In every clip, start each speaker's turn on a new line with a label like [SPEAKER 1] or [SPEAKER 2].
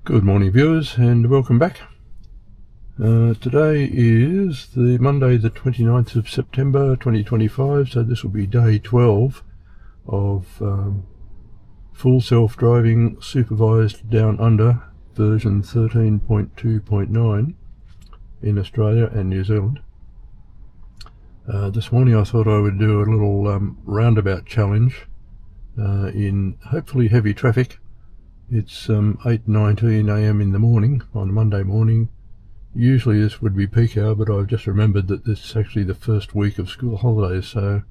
[SPEAKER 1] Good morning viewers and welcome back. Today is the Monday the 29th of September 2025, so this will be day 12 of full self-driving supervised down under version 13.2.9 in Australia and New Zealand. This morning I thought I would do a little roundabout challenge in hopefully heavy traffic. It's 8:19 a.m. in the morning on a Monday morning. Usually this would be peak hour, but I've just remembered that this is actually the first week of school holidays, so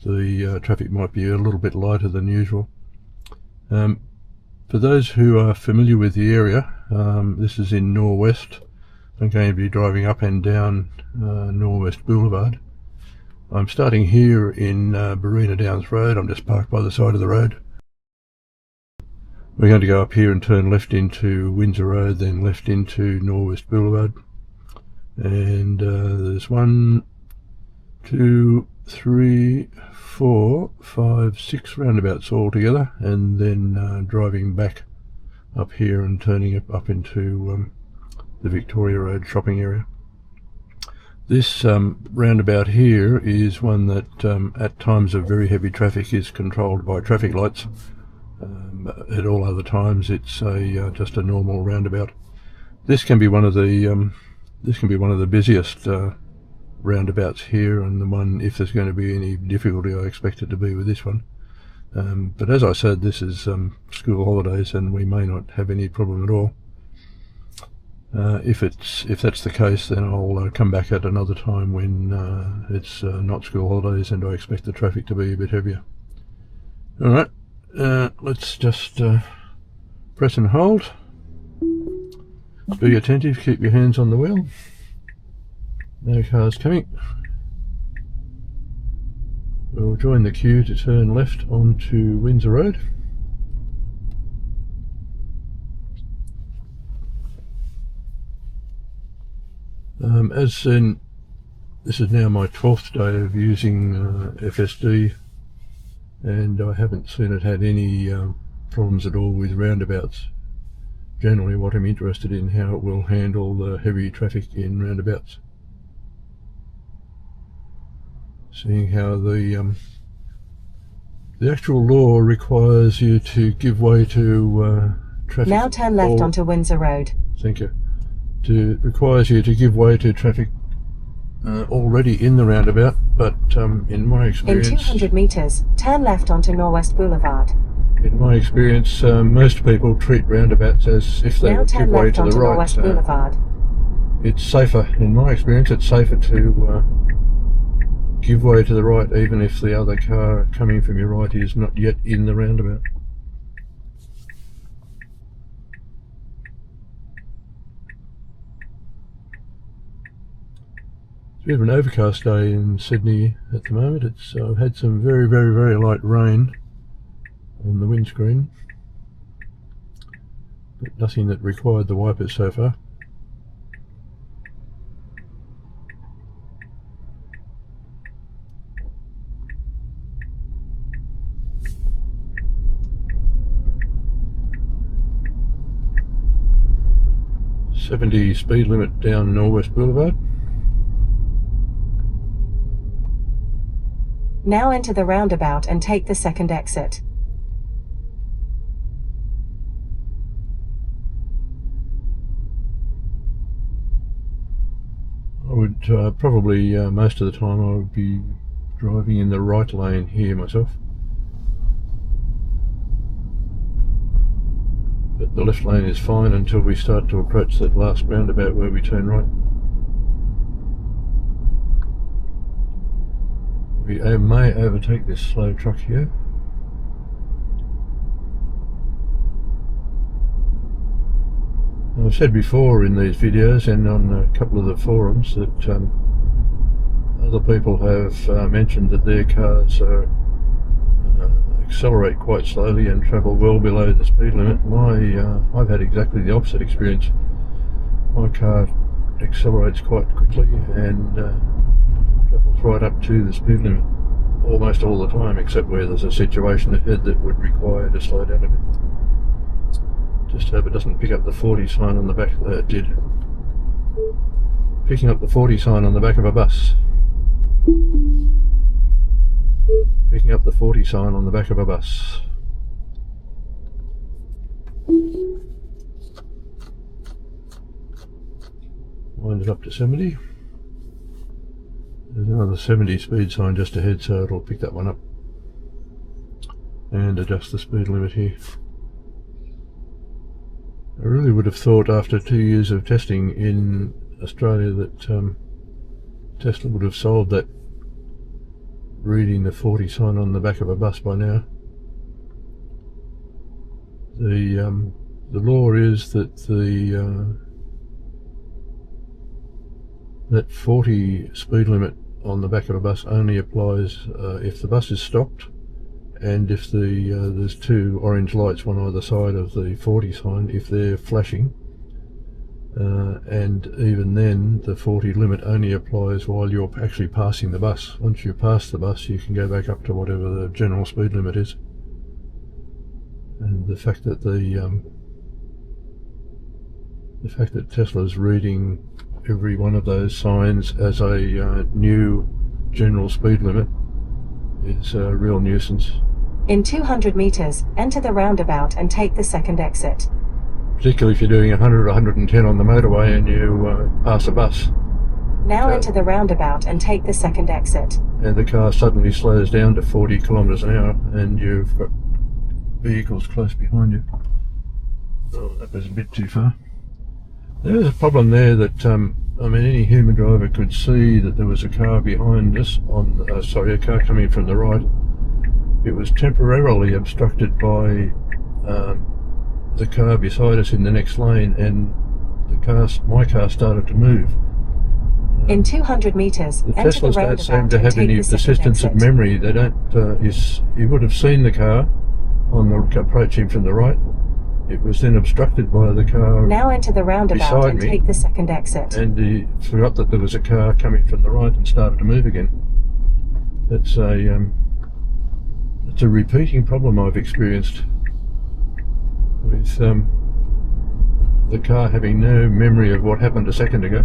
[SPEAKER 1] the traffic might be a little bit lighter than usual. For those who are familiar with the area, this is in Norwest. I'm going to be driving up and down Norwest Boulevard. I'm starting here in Barina Downs Road. I'm just parked by the side of the road. We're going to go up here and turn left into Windsor Road, then left into Norwest Boulevard. And there's 1, 2, 3, 4, 5, 6 roundabouts all together, and then driving back up here and turning up into the Victoria Road shopping area. This roundabout here is one that at times of very heavy traffic is controlled by traffic lights. At all other times it's just a normal roundabout. This can be one of the busiest roundabouts here, and the one, if there's going to be any difficulty, I expect it to be with this one. But as I said, this is school holidays and we may not have any problem at all. If that's the case, then I'll come back at another time when it's not school holidays and I expect the traffic to be a bit heavier. Alright, let's just press and hold. Be attentive, keep your hands on the wheel. No cars coming. We'll join the queue to turn left onto Windsor Road. This is now my 12th day of using FSD, and I haven't seen it had any problems at all with roundabouts. Generally what I'm interested in, how it will handle the heavy traffic in roundabouts. Seeing how the actual law requires you to give way to traffic.
[SPEAKER 2] Now turn left onto Windsor Road.
[SPEAKER 1] Thank you. Requires you to give way to traffic already in the roundabout, but in my experience,
[SPEAKER 2] in 200 meters, turn left onto Norwest Boulevard.
[SPEAKER 1] In my experience, most people treat roundabouts as if they would give way to the right.
[SPEAKER 2] Norwest Boulevard.
[SPEAKER 1] It's safer, in my experience, it's safer to give way to the right, even if the other car coming from your right is not yet in the roundabout. It's a bit of an overcast day in Sydney at the moment. I've had some very, very, very light rain on the windscreen, but nothing that required the wipers so far. .70 speed limit down Norwest Boulevard.
[SPEAKER 2] Now enter the roundabout and take the second exit.
[SPEAKER 1] I would probably most of the time I would be driving in the right lane here myself, but the left lane is fine until we start to approach that last roundabout where we turn right. We may overtake this slow truck here. I've said before in these videos and on a couple of the forums that other people have mentioned that their cars accelerate quite slowly and travel well below the speed limit. I've had exactly the opposite experience. My car accelerates quite quickly and travels right up to the speed limit almost all the time, except where there's a situation ahead that would require to slow down a bit. Just hope it doesn't pick up the 40 sign on the back. It did. Picking up the 40 sign on the back of a bus. Picking up the 40 sign on the back of a bus. Wind it up to 70. There's another 70 speed sign just ahead, so it'll pick that one up. And adjust the speed limit here. I really would have thought after 2 years of testing in Australia that Tesla would have solved that reading the 40 sign on the back of a bus by now. The law is that that 40 speed limit on the back of a bus only applies if the bus is stopped and if there's two orange lights, one either side of the 40 sign, if they're flashing. And even then, the 40 limit only applies while you're actually passing the bus. Once you pass the bus, you can go back up to whatever the general speed limit is. And the fact that Tesla's reading every one of those signs as a new general speed limit is a real nuisance.
[SPEAKER 2] In 200 meters, enter the roundabout and take the second exit.
[SPEAKER 1] Particularly if you're doing 100 or 110 on the motorway and you pass a bus.
[SPEAKER 2] Now enter the roundabout and take the second exit.
[SPEAKER 1] And the car suddenly slows down to 40 kilometres an hour and you've got vehicles close behind you. Oh, that was a bit too far. There's a problem there that, I mean, any human driver could see that there was a car behind us on, sorry, a car coming from the right. It was temporarily obstructed by the car beside us in the next lane, and my car started to move.
[SPEAKER 2] In 200 meters,
[SPEAKER 1] the
[SPEAKER 2] enter the
[SPEAKER 1] Teslas don't seem
[SPEAKER 2] roundabout
[SPEAKER 1] to
[SPEAKER 2] and
[SPEAKER 1] have
[SPEAKER 2] take
[SPEAKER 1] any
[SPEAKER 2] the second
[SPEAKER 1] persistence of
[SPEAKER 2] exit.
[SPEAKER 1] memory. They don't. You would have seen the car on the approaching from the right. It was then obstructed by the car
[SPEAKER 2] Now enter the roundabout
[SPEAKER 1] beside
[SPEAKER 2] and
[SPEAKER 1] me,
[SPEAKER 2] take the second exit.
[SPEAKER 1] and he forgot that there was a car coming from the right and started to move again. It's a repeating problem I've experienced with the car having no memory of what happened a second ago.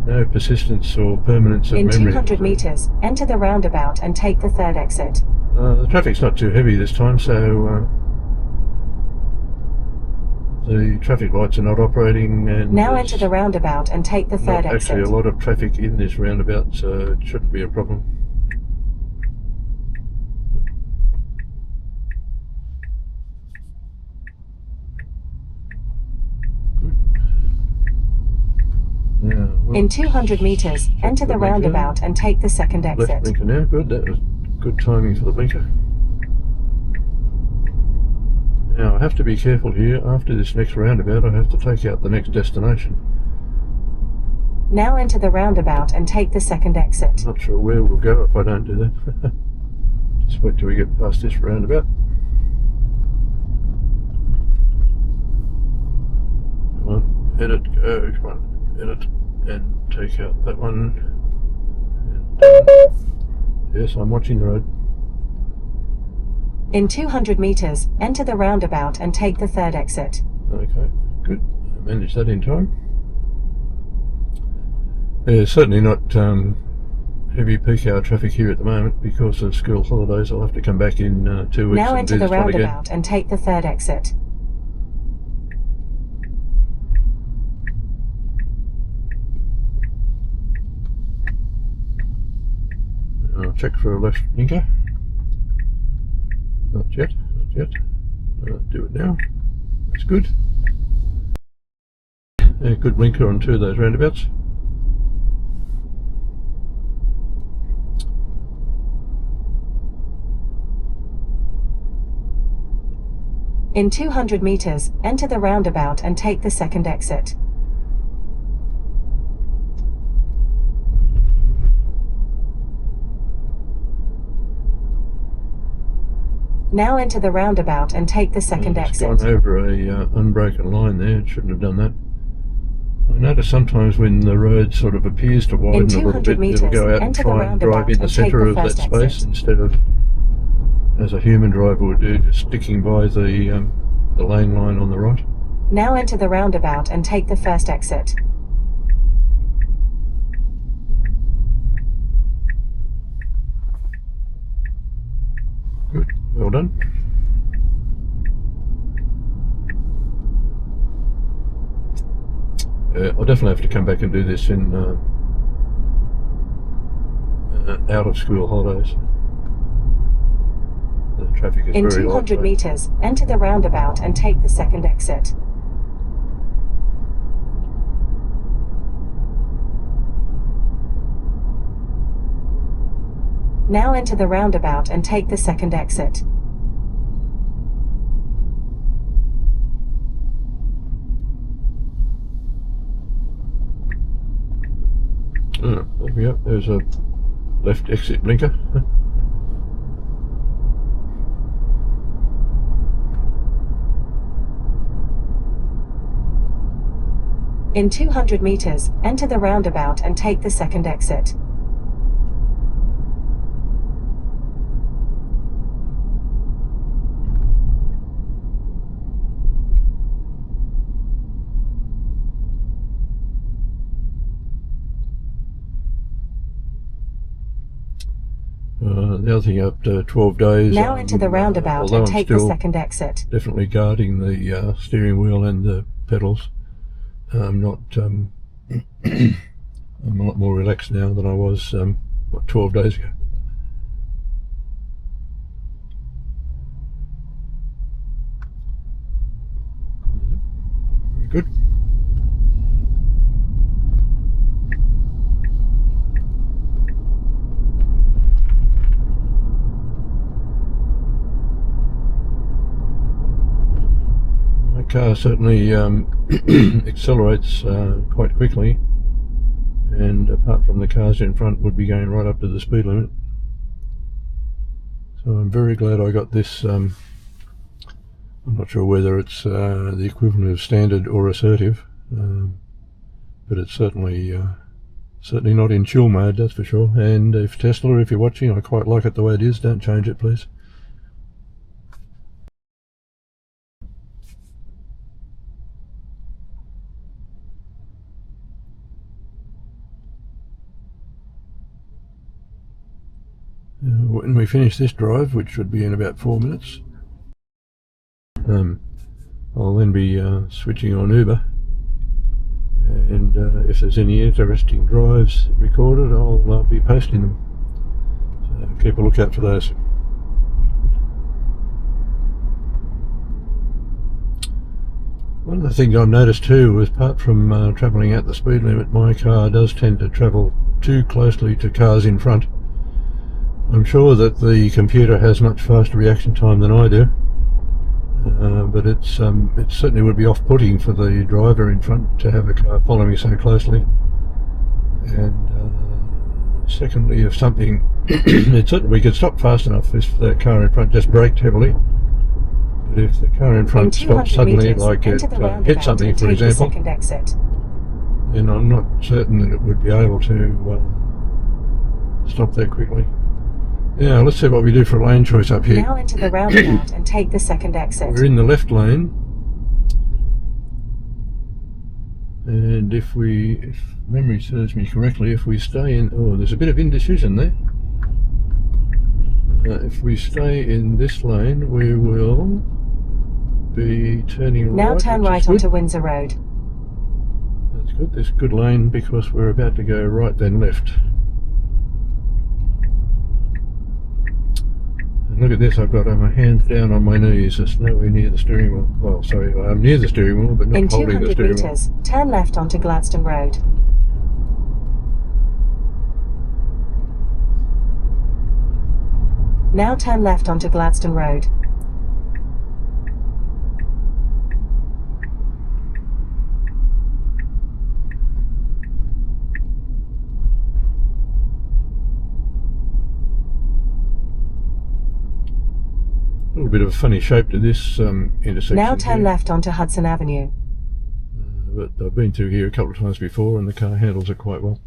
[SPEAKER 1] No persistence or permanence of
[SPEAKER 2] In
[SPEAKER 1] memory.
[SPEAKER 2] 200 meters, enter the roundabout and take the third exit.
[SPEAKER 1] The traffic's not too heavy this time, so the traffic lights are not operating, and
[SPEAKER 2] Now enter the roundabout and take the third
[SPEAKER 1] not actually
[SPEAKER 2] exit.
[SPEAKER 1] a lot of traffic in this roundabout, so it shouldn't be a problem. Good. Now, well,
[SPEAKER 2] In 200 meters, enter the
[SPEAKER 1] the blinker.
[SPEAKER 2] roundabout and take the second
[SPEAKER 1] left
[SPEAKER 2] exit.
[SPEAKER 1] blinker now, good, that was good timing for the blinker. Now I have to be careful here. After this next roundabout I have to take out the next destination.
[SPEAKER 2] Now enter the roundabout and take the second exit.
[SPEAKER 1] Not sure where we'll go if I don't do that. Just wait till we get past this roundabout. Come on, edit, go, come on, edit, and take out that one. And done. Yes, I'm watching the road.
[SPEAKER 2] In 200 meters, enter the roundabout and take the third exit.
[SPEAKER 1] Okay, good. I managed that in time. There's certainly not heavy peak hour traffic here at the moment because of school holidays. I'll have to come back in 2 weeks
[SPEAKER 2] Now
[SPEAKER 1] and
[SPEAKER 2] enter
[SPEAKER 1] do
[SPEAKER 2] the
[SPEAKER 1] this one again.
[SPEAKER 2] roundabout and take the third exit.
[SPEAKER 1] I'll check for a left blinker. Not yet, not yet. Do it now. That's good. Good blinker on 2 of those roundabouts.
[SPEAKER 2] In 200 meters, enter the roundabout and take the second exit. Now enter the roundabout and take the second
[SPEAKER 1] It's
[SPEAKER 2] exit.
[SPEAKER 1] gone over a unbroken line there. It shouldn't have done that. I notice sometimes when the road sort of appears to widen a little
[SPEAKER 2] 200
[SPEAKER 1] bit, it'll go
[SPEAKER 2] meters,
[SPEAKER 1] out and
[SPEAKER 2] enter the
[SPEAKER 1] try and drive
[SPEAKER 2] roundabout
[SPEAKER 1] in the
[SPEAKER 2] and take
[SPEAKER 1] centre
[SPEAKER 2] the
[SPEAKER 1] of that
[SPEAKER 2] first
[SPEAKER 1] space
[SPEAKER 2] exit.
[SPEAKER 1] instead of as a human driver would do, just sticking by the lane line on the right.
[SPEAKER 2] Now enter the roundabout and take the first exit.
[SPEAKER 1] Good, well done. I'll definitely have to come back and do this in out of school holidays. The traffic is
[SPEAKER 2] In
[SPEAKER 1] very
[SPEAKER 2] 200
[SPEAKER 1] light.
[SPEAKER 2] meters, enter the roundabout and take the second exit. Now enter the roundabout and take the second exit.
[SPEAKER 1] Oh, there we go. There's a left exit blinker.
[SPEAKER 2] In 200 meters, enter the roundabout and take the second exit.
[SPEAKER 1] The other thing, after 12 days,
[SPEAKER 2] Now enter the roundabout
[SPEAKER 1] although
[SPEAKER 2] and
[SPEAKER 1] I'm
[SPEAKER 2] take the
[SPEAKER 1] still
[SPEAKER 2] second exit.
[SPEAKER 1] definitely guarding the steering wheel and the pedals, I'm not. I'm a lot more relaxed now than I was 12 days ago. Very good. My car certainly accelerates quite quickly, and apart from the cars in front would be going right up to the speed limit. So I'm very glad I got this. I'm not sure whether it's the equivalent of standard or assertive, but it's certainly not in chill mode, that's for sure. And if Tesla, if you're watching, I quite like it the way it is. Don't change it, please. When we finish this drive, which should be in about 4 minutes, I'll then be switching on Uber, and if there's any interesting drives recorded, I'll be posting them, so keep a lookout for those. One of the things I've noticed too is, apart from travelling at the speed limit, my car does tend to travel too closely to cars in front. I'm sure that the computer has much faster reaction time than I do, but it certainly would be off-putting for the driver in front to have a car following so closely. And secondly, if something, we could stop fast enough if the car in front just braked heavily. But if the car in front stops suddenly,
[SPEAKER 2] meters,
[SPEAKER 1] like it hit something, for example, then I'm not certain that it would be able to stop that quickly. Yeah, let's see what we do for a lane choice up here.
[SPEAKER 2] Now enter the roundabout and take the second exit.
[SPEAKER 1] We're in the left lane, and if memory serves me correctly, if we stay in, there's a bit of indecision there. If we stay in this lane, we will be turning right.
[SPEAKER 2] Now turn right onto Windsor Road.
[SPEAKER 1] That's good. This is a good lane because we're about to go right then left. And look at this, I've got my hands down on my knees, it's nowhere near the steering wheel. Well, sorry, I'm near the steering wheel, but not holding the steering wheel.
[SPEAKER 2] In 200 meters, turn left onto Gladstone Road. Now turn left onto Gladstone Road.
[SPEAKER 1] A little bit of a funny shape to this intersection.
[SPEAKER 2] Now turn
[SPEAKER 1] here.
[SPEAKER 2] left onto Hudson Avenue.
[SPEAKER 1] But I've been through here a couple of times before and the car handles it quite well.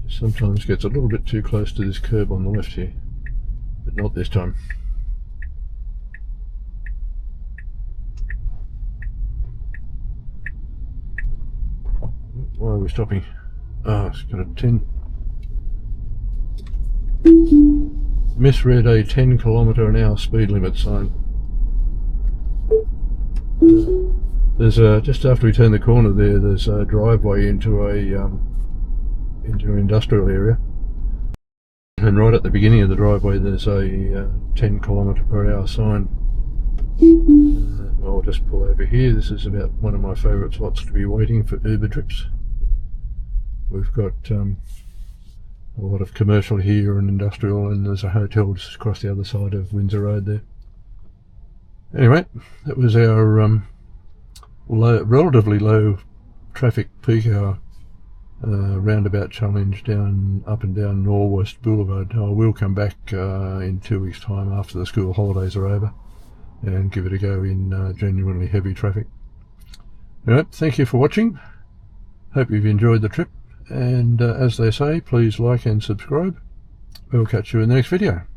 [SPEAKER 1] Sometimes gets a little bit too close to this curb on the left here, but not this time. Why are we stopping? Oh, it's got a 10. Misread a 10 km/h speed limit sign. There's just after we turn the corner there, there's a driveway into an industrial area, and right at the beginning of the driveway there's a 10 km/h sign. I'll just pull over here. This is about one of my favourite spots to be waiting for Uber trips. We've got a lot of commercial here and industrial, and there's a hotel just across the other side of Windsor Road there. Anyway, that was our relatively low traffic peak hour roundabout challenge up and down Norwest Boulevard. I will come back in 2 weeks' time after the school holidays are over and give it a go in genuinely heavy traffic. Alright, thank you for watching. Hope you've enjoyed the trip, and as they say, please like and subscribe. We'll catch you in the next video.